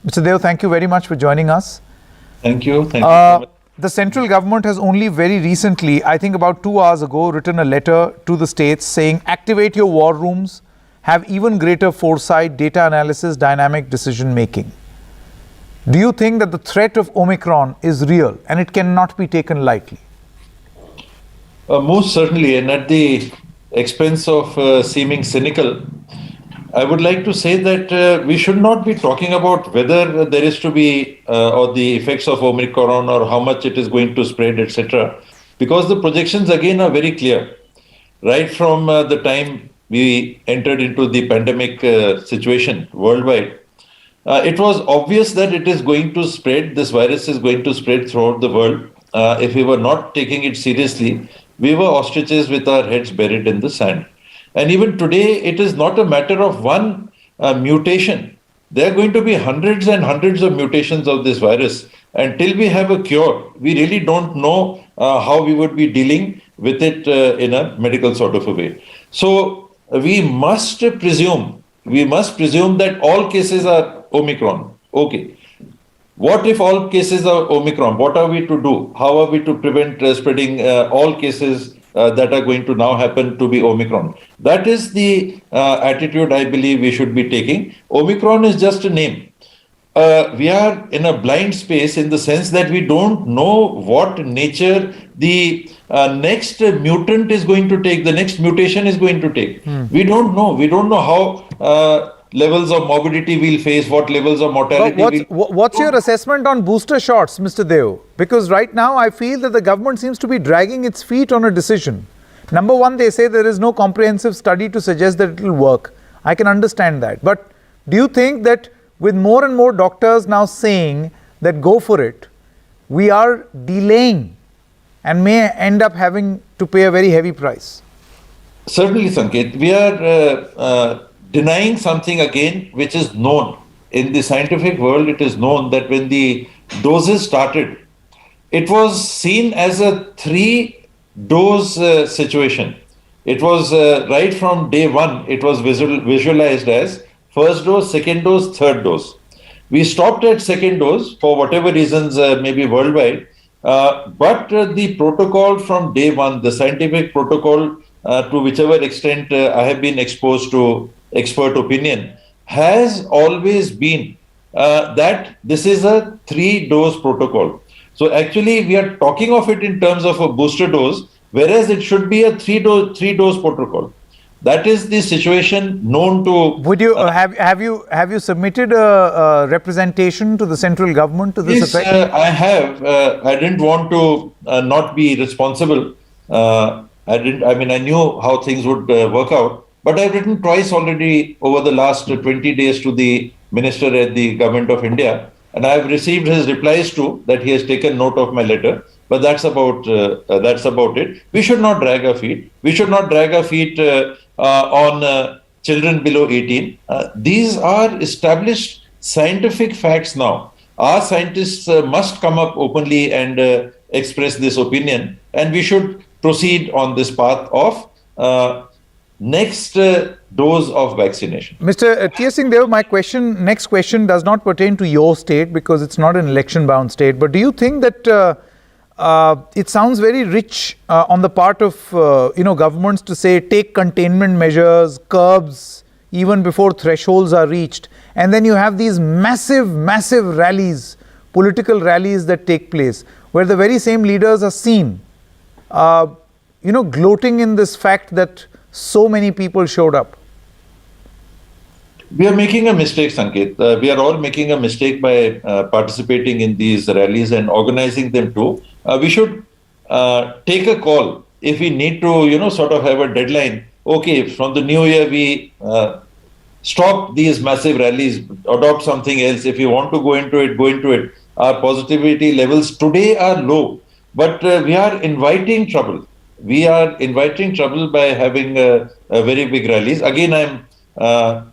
Mr. Deo, thank you very much for joining us. Thank you. Thank you so much. The central government has only very recently, I think about 2 hours ago, written a letter to the states saying activate your war rooms, have even greater foresight, data analysis, dynamic decision making. Do you think that the threat of Omicron is real and it cannot be taken lightly? Most certainly, and at the expense of seeming cynical, I would like to say that we should not be talking about whether there is to be or the effects of Omicron or how much it is going to spread, etc. Because the projections again are very clear. Right from the time we entered into the pandemic situation worldwide, it was obvious that it is going to spread. This virus is going to spread throughout the world. If we were not taking it seriously, we were ostriches with our heads buried in the sand. And even today, it is not a matter of one mutation. There are going to be hundreds and hundreds of mutations of this virus. Until we have a cure, we really don't know how we would be dealing with it in a medical sort of a way. So we must presume that all cases are Omicron. Okay. What if all cases are Omicron? What are we to do? How are we to prevent spreading all cases that are going to now happen to be Omicron? That is the attitude I believe we should be taking. Omicron is just a name. We are in a blind space in the sense that we don't know what nature the next mutant is going to take, the next mutation is going to take. We don't know. We don't know how levels of morbidity we'll face, what levels of mortality what's your assessment on booster shots, Mr. Deo? Because right now I feel that the government seems to be dragging its feet on a decision. Number one, they say there is no comprehensive study to suggest that it will work. I can understand that. But do you think that with more and more doctors now saying that go for it, we are delaying and may end up having to pay a very heavy price? Certainly, Sanket. We are denying something again which is known. In the scientific world, it is known that when the doses started, it was seen as a 3-dose situation. It was right from day one, it was visualized as first dose, second dose, third dose. We stopped at second dose for whatever reasons, maybe worldwide. But the protocol from day one, the scientific protocol, to whichever extent I have been exposed to expert opinion, has always been that this is a 3-dose protocol. So actually, we are talking of it in terms of a booster dose, whereas it should be a 3-dose protocol. That is the situation known to. Would you have you submitted a representation to the central government to this effect? Yes, I have. I didn't want to not be responsible. I knew how things would work out. But I've written twice already over the last 20 days to the minister at the Government of India, and I've received his replies too, that he has taken note of my letter. But that's about it. We should not drag our feet. We should not drag our feet on children below 18. These are established scientific facts now. Our scientists must come up openly and express this opinion, and we should proceed on this path of next dose of vaccination. Mr. T.S. Singh Deo, my next question does not pertain to your state because it's not an election-bound state. But do you think that it sounds very rich on the part of governments to say take containment measures, curbs, even before thresholds are reached, and then you have these massive rallies, political rallies that take place, where the very same leaders are seen, gloating in this fact that so many people showed up? We are making a mistake, Sanket. We are all making a mistake by participating in these rallies and organizing them too. We should take a call if we need to, sort of have a deadline. Okay, from the new year, we stop these massive rallies, adopt something else. If you want to go into it, go into it. Our positivity levels today are low, but we are inviting trouble. We are inviting trouble by having very big rallies. Again, I'm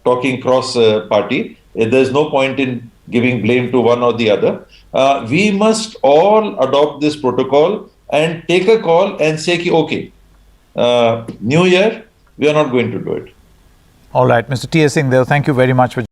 talking cross-party. There's no point in giving blame to one or the other. We must all adopt this protocol and take a call and say, okay, New Year, we are not going to do it. All right, Mr. T.S. Singh Deo, thank you very much for